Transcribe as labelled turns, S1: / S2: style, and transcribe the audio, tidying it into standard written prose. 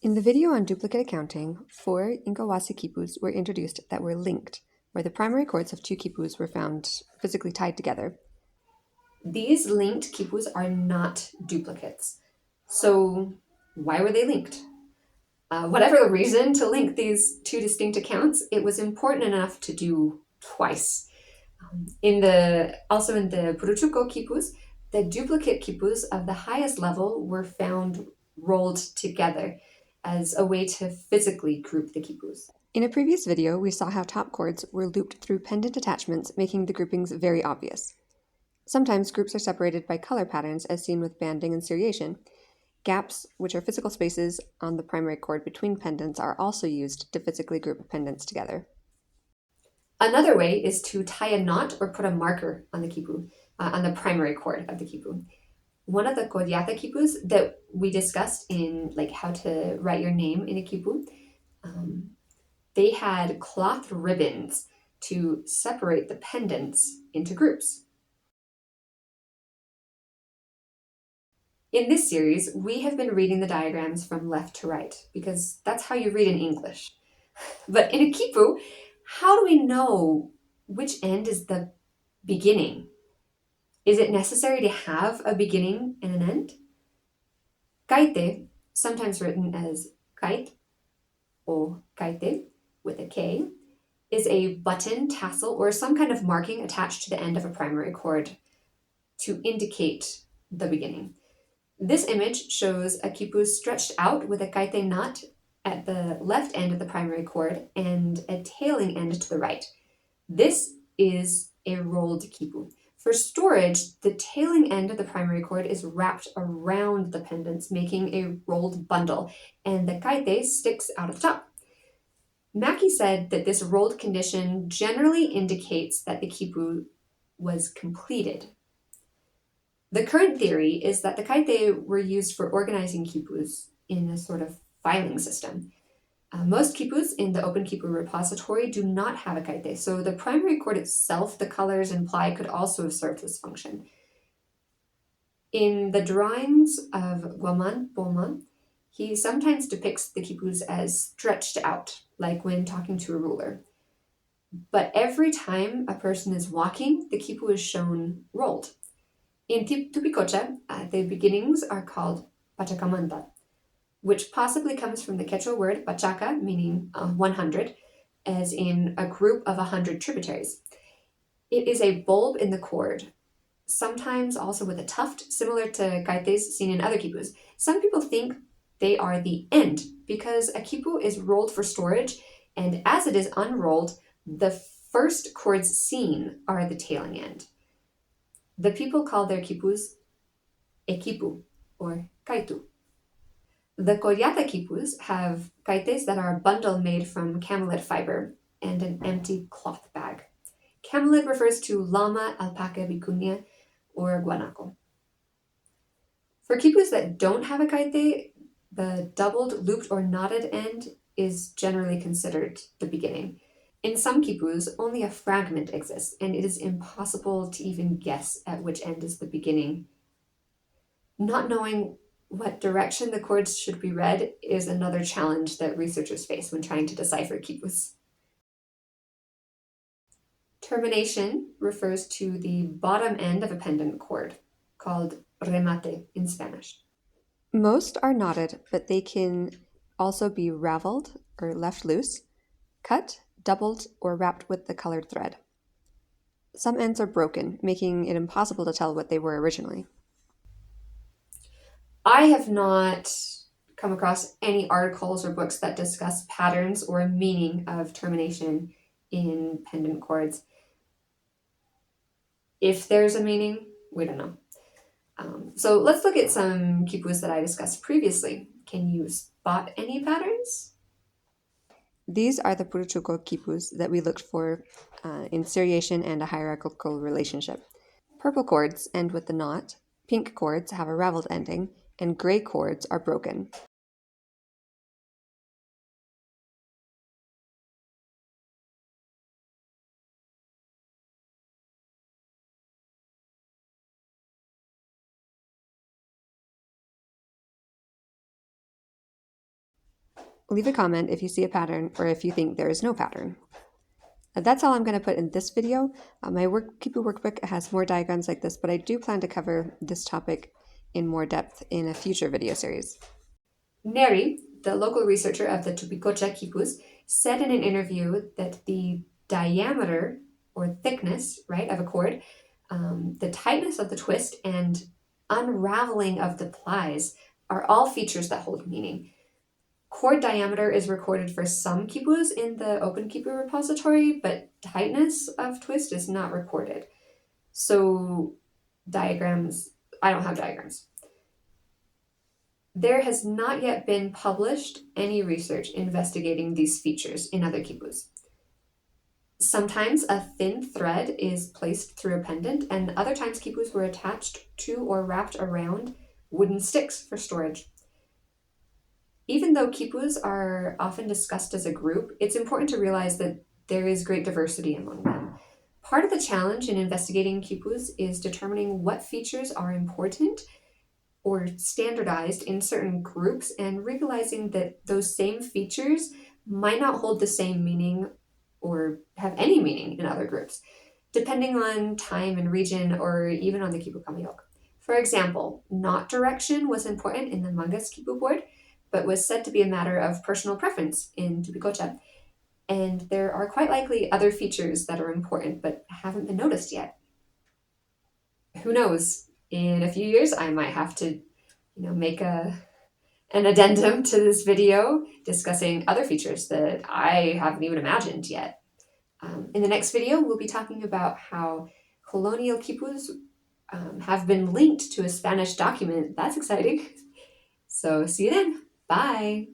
S1: In the video on duplicate accounting, 4 Inkawasi quipus were introduced that were linked, where the primary chords of 2 quipus were found physically tied together. These linked quipus are not duplicates. So why were they linked? Whatever the reason to link these 2 distinct accounts, it was important enough to do twice. Also in the Puruchuco quipus, the duplicate quipus of the highest level were found rolled together as a way to physically group the quipus. In a previous video, we saw how top chords were looped through pendant attachments, making the groupings very obvious. Sometimes groups are separated by color patterns, as seen with banding and seriation. Gaps, which are physical spaces on the primary chord between pendants, are also used to physically group pendants together. Another way is to tie a knot or put a marker on the quipu, on the primary chord of the quipu. One of the Collata quipus that we discussed in how to write your name in a quipu, they had cloth ribbons to separate the pendants into groups. In this series, we have been reading the diagrams from left to right because that's how you read in English. But in a quipu, how do we know which end is the beginning? Is it necessary to have a beginning and an end? Cayte, sometimes written as cayte or cayte with a K, is a button, tassel, or some kind of marking attached to the end of a primary chord to indicate the beginning. This image shows a quipu stretched out with a cayte knot at the left end of the primary chord and a tailing end to the right. This is a rolled quipu. For storage, the tailing end of the primary chord is wrapped around the pendants, making a rolled bundle, and the cayte sticks out of the top. Mackey said that this rolled condition generally indicates that the quipu was completed. The current theory is that the cayte were used for organizing quipus in a sort of filing system. Most quipus in the Open Quipu repository do not have a cayte, so the primary chord itself, the colors imply, could also have served this function. In the drawings of Guaman Poma, he sometimes depicts the quipus as stretched out, like when talking to a ruler. But every time a person is walking, the quipu is shown rolled. In Tupicocha, the beginnings are called pachacamanta, which possibly comes from the Quechua word pachaca, meaning 100, as in a group of 100 tributaries. It is a bulb in the cord, sometimes also with a tuft, similar to caytes seen in other quipus. Some people think they are the end because a quipu is rolled for storage, and as it is unrolled, the first chords seen are the tailing end. The people call their quipus equipu or caytu. The Collata quipus have caytes that are a bundle made from camelid fiber and an empty cloth bag. Camelid refers to llama, alpaca, vicuña, or guanaco. For quipus that don't have a cayte, the doubled, looped, or knotted end is generally considered the beginning. In some quipus, only a fragment exists, and it is impossible to even guess at which end is the beginning. Not knowing what direction the chords should be read is another challenge that researchers face when trying to decipher quipus. Termination refers to the bottom end of a pendant chord, called remate in Spanish. Most are knotted, but they can also be raveled or left loose, cut, doubled, or wrapped with the colored thread. Some ends are broken, making it impossible to tell what they were originally. I have not come across any articles or books that discuss patterns or meaning of termination in pendant chords. If there's a meaning, we don't know. So let's look at some quipus that I discussed previously. Can you spot any patterns? These are the Puruchuco quipus that we looked for in seriation and a hierarchical relationship. Purple chords end with the knot, pink chords have a raveled ending, and gray chords are broken. leave a comment if you see a pattern or if you think there is no pattern. That's all I'm going to put in this video. My Khipu workbook has more diagrams like this, but I do plan to cover this topic in more depth in a future video series. Neri, the local researcher of the Tupicocha Khipus, said in an interview that the diameter or thickness, right, of a cord, the tightness of the twist, and unraveling of the plies are all features that hold meaning. Cord diameter is recorded for some quipus in the Open Khipu repository, but tightness of twist is not recorded. So diagrams, I don't have diagrams. There has not yet been published any research investigating these features in other quipus. Sometimes a thin thread is placed through a pendant, and other times quipus were attached to or wrapped around wooden sticks for storage. Even though quipus are often discussed as a group, it's important to realize that there is great diversity among them. Part of the challenge in investigating quipus is determining what features are important or standardized in certain groups and realizing that those same features might not hold the same meaning or have any meaning in other groups, depending on time and region or even on the quipocamayos. For example, knot direction was important in the Mangas Khipu board, but was said to be a matter of personal preference in Tupicocha. And there are quite likely other features that are important but haven't been noticed yet. Who knows? In a few years, I might have to, make an addendum to this video discussing other features that I haven't even imagined yet. In the next video, we'll be talking about how colonial quipus have been linked to a Spanish document. That's exciting. So see you then. Bye.